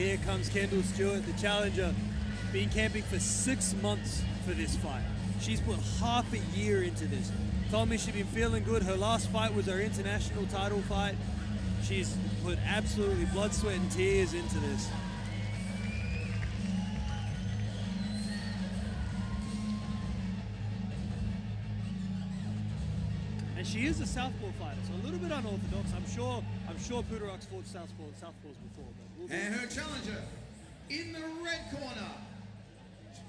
here comes Kendall Stewart, the challenger. Been camping for 6 months for this fight. She's put half a year into this. Told me she'd been feeling good. Her last fight was her international title fight. She's put absolutely blood, sweat, and tears into this. And she is a southpaw fighter, so a little bit unorthodox. I'm sure Putorak's fought southpaws before. But and her challenger in the red corner,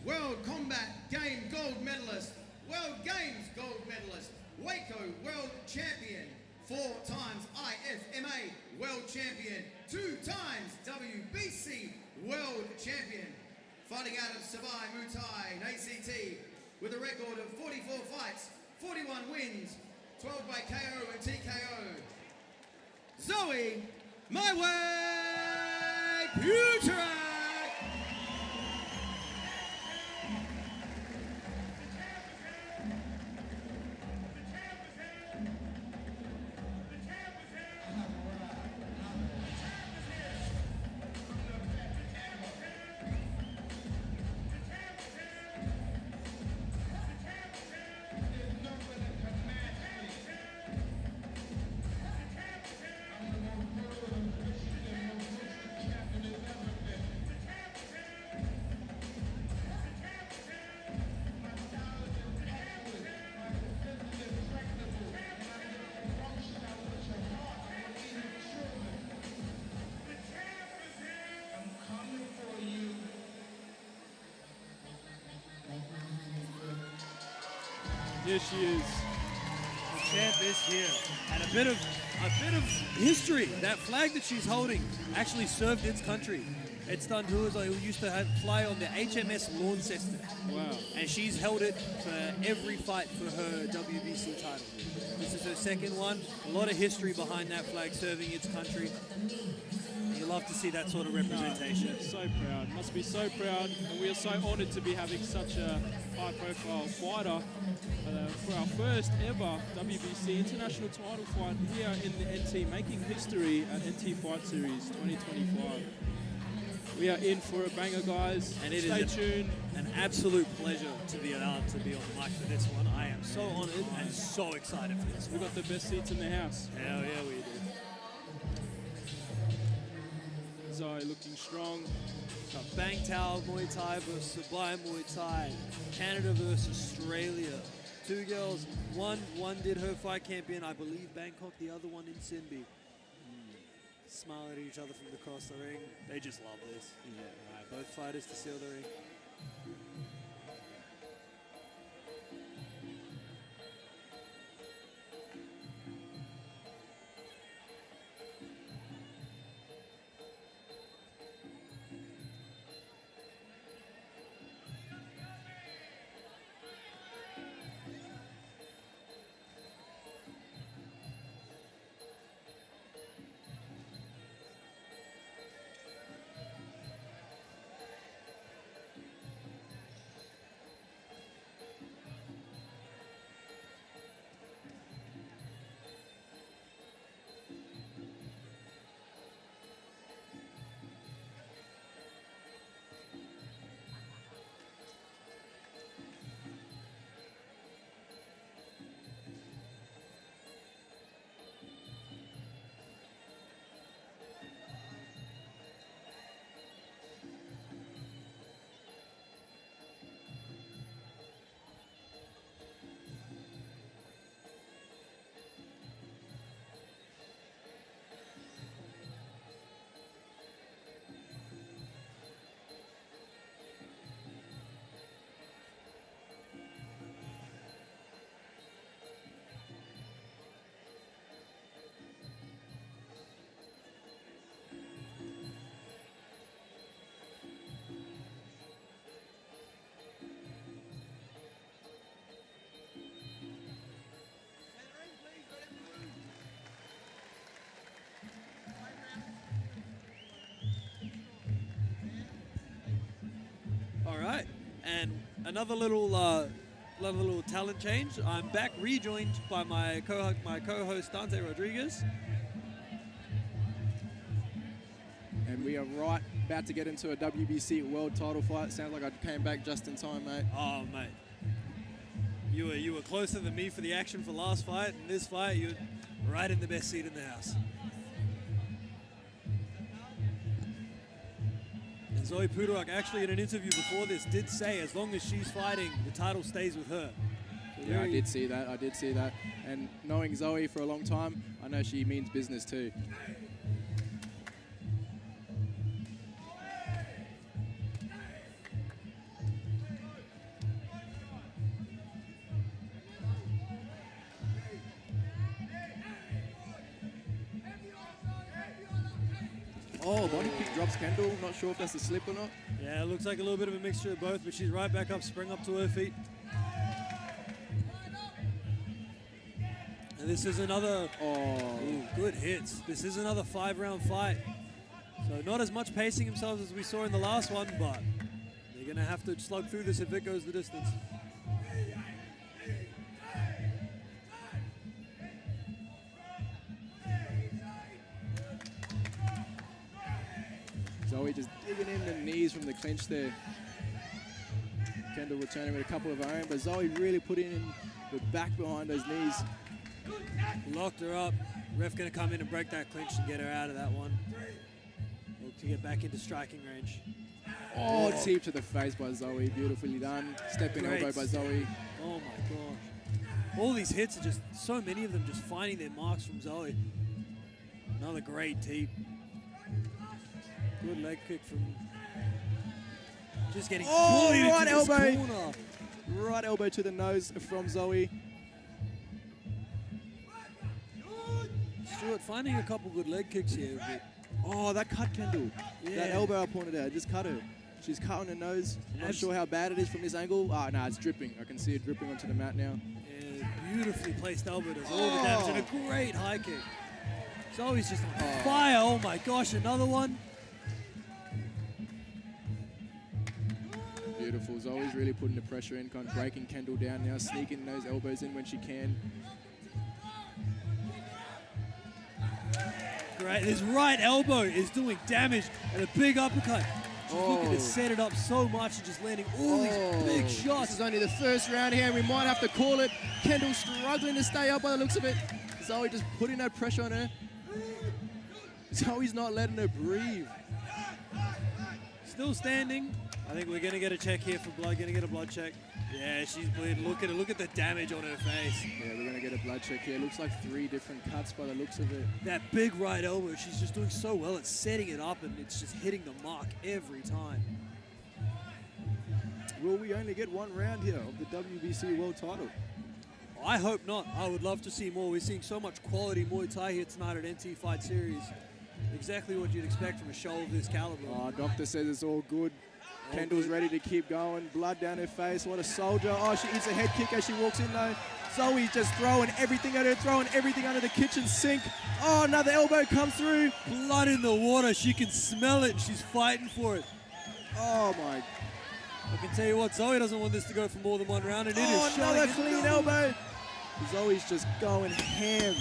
World Combat Game gold medalist, World Games gold medalist, Waco World Champion, 4 times IFMA World Champion, 2 times WBC World Champion, fighting out of Savai Muay Thai, ACT, with a record of 44 fights, 41 wins, 12 by KO and TKO. Zoe, my way, Putorak! Here she is. The champ is here. And a bit of history. That flag that she's holding actually served its country. It's done tours. I used to fly on the HMS Launceston. Wow. And she's held it for every fight for her WBC title. This is her second one. A lot of history behind that flag serving its country. You love to see that sort of representation. No, so proud. Must be so proud. And we are so honored to be having such a high-profile fighter for our first ever WBC international title fight here in the NT, making history at NT Fight Series 2025. We are in for a banger, guys. And it Stay is tuned. An absolute pleasure to be allowed to be on the mic for this one. I am so honored and so excited for this We've one. got the best seats in the house. Hell yeah, we do. Zoe looking strong. Got Bangtao Muay Thai versus Sublime Muay Thai. Canada versus Australia. 2 girls. One did her fight camp in, I believe, Bangkok. The other one in Sinbi. Smile at each other from across the ring. They just love this. Yeah, right. Both fighters to seal the ring. All right, and another little talent change. I'm back, rejoined by my co-host Dante Rodriguez. And we are right about to get into a WBC World Title fight. Sounds like I came back just in time, mate. Oh, mate. You were closer than me for the action for last fight, and this fight, you're right in the best seat in the house. And Zoe Putorak, actually in an interview before this, did say as long as she's fighting, the title stays with her. So yeah, I did see that. And knowing Zoe for a long time, I know she means business too. Oh, body kick drops Kendall. Not sure if that's a slip or not. Yeah, it looks like a little bit of a mixture of both, but she's right back up, spring up to her feet. And this is another, ooh, good hits. This is another 5-round fight. So not as much pacing themselves as we saw in the last one, but they're gonna have to slug through this if it goes the distance. Zoe just digging in the knees from the clinch there. Kendall returning with a couple of her own, but Zoe really put in the back behind those knees. Locked her up. Ref gonna come in and break that clinch and get her out of that one. Look to get back into striking range. Oh, teep to the face by Zoe. Beautifully done. Stepping elbow by Zoe. Oh my gosh. All these hits are just, so many of them just finding their marks from Zoe. Another great teep. Good leg kick from, just getting bullied right into this elbow. corner. Right elbow to the nose from Zoe. Stewart finding a couple good leg kicks here. But oh, that cut Kendall. yeah. That elbow I pointed out, just cut her. She's cut on her nose. I'm not sure how bad it is from this angle. Ah, no, it's dripping. I can see it dripping onto the mat now. Yeah, beautifully placed elbow does all the damage and a great high kick. Zoe's just on fire. Oh my gosh, another one. Beautiful. Zoe's really putting the pressure in, kind of breaking Kendall down now, sneaking those elbows in when she can. Great. This right elbow is doing damage and a big uppercut. She's looking to set it up so much and just landing all these big shots. This is only the first round here, and we might have to call it. Kendall struggling to stay up by the looks of it. Zoe just putting that pressure on her. Zoe's not letting her breathe. Still standing. I think we're going to get a check here for blood. Going to get a blood check. Yeah, she's bleeding. Look at it. Look at the damage on her face. Yeah, we're going to get a blood check here. Looks like 3 different cuts by the looks of it. That big right elbow, she's just doing so well at setting it up, and it's just hitting the mark every time. Will we only get 1 round here of the WBC World Title? I hope not. I would love to see more. We're seeing so much quality Muay Thai here tonight at NT Fight Series. Exactly what you'd expect from a show of this caliber. Oh, doctor says it's all good. Kendall's ready to keep going. Blood down her face. What a soldier. Oh, she eats a head kick as she walks in though. Zoe's just throwing everything at her, throwing everything under the kitchen sink. Oh, another elbow comes through. Blood in the water. She can smell it. She's fighting for it. Oh, my. I can tell you what, Zoe doesn't want this to go for more than 1 round, and it is another clean elbow. Zoe's just going ham.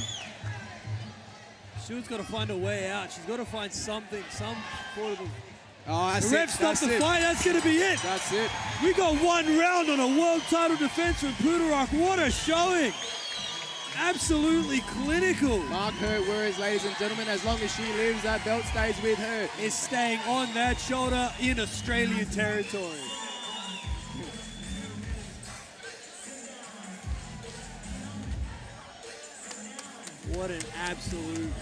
Stewart's got to find a way out. She's got to find something, some sort of... Oh, that's the ref stopped the fight. That's going to be it. That's it. We got 1 round on a world title defense from Putorak. What a showing. Absolutely clinical. Mark her words, ladies and gentlemen. As long as she lives, that belt stays with her. Is staying on that shoulder in Australian territory. What an absolute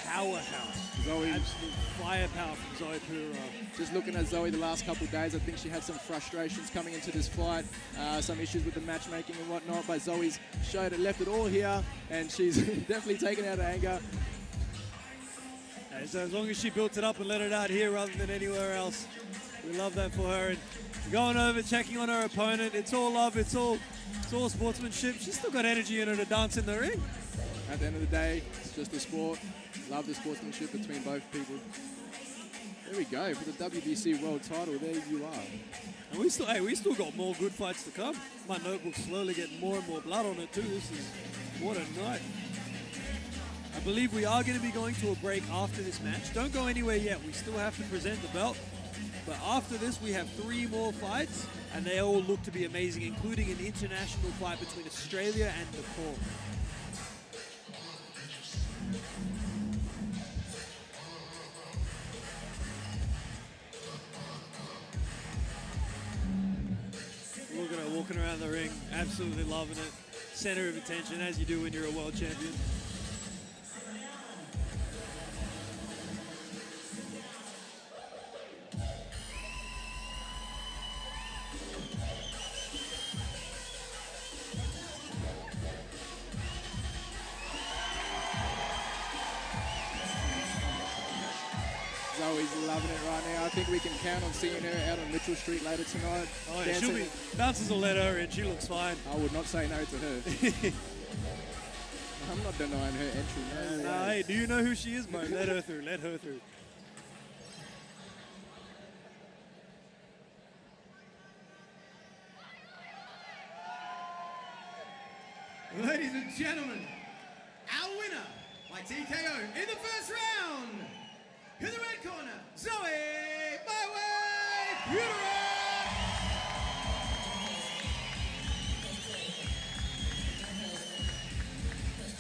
powerhouse. Zoe. Absolute firepower from Zoe Putorak. Just looking at Zoe the last couple of days, I think she had some frustrations coming into this fight, some issues with the matchmaking and whatnot, but Zoe's showed it, left it all here, and she's definitely taken out her anger. So as long as she built it up and let it out here rather than anywhere else, we love that for her. And going over, checking on her opponent, it's all love, it's all sportsmanship. She's still got energy in her to dance in the ring. At the end of the day, it's just a sport. Love the sportsmanship between both people. There we go, for the WBC World Title, there you are. And we still got more good fights to come. My notebook's slowly getting more and more blood on it too. This is, what a night. I believe we are going to be going to a break after this match. Don't go anywhere yet. We still have to present the belt. But after this, we have 3 more fights, and they all look to be amazing, including an international fight between Australia and Nepal. Look at her walking around the ring, absolutely loving it. Center of attention, as you do when you're a world champion. Zoe's loving it right now. I think we can count on seeing her out on Mitchell Street later tonight. Oh, yeah, dancing. she'll be, bouncers will let her in, she looks fine. I would not say no to her. I'm not denying her entry. No way. Hey, do you know who she is, bro? Let her through, let her through. Ladies and gentlemen, our winner by TKO in the first round, in the red corner, Zoe Putorak.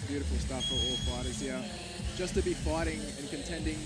Beautiful stuff for all fighters here. Just to be fighting and contending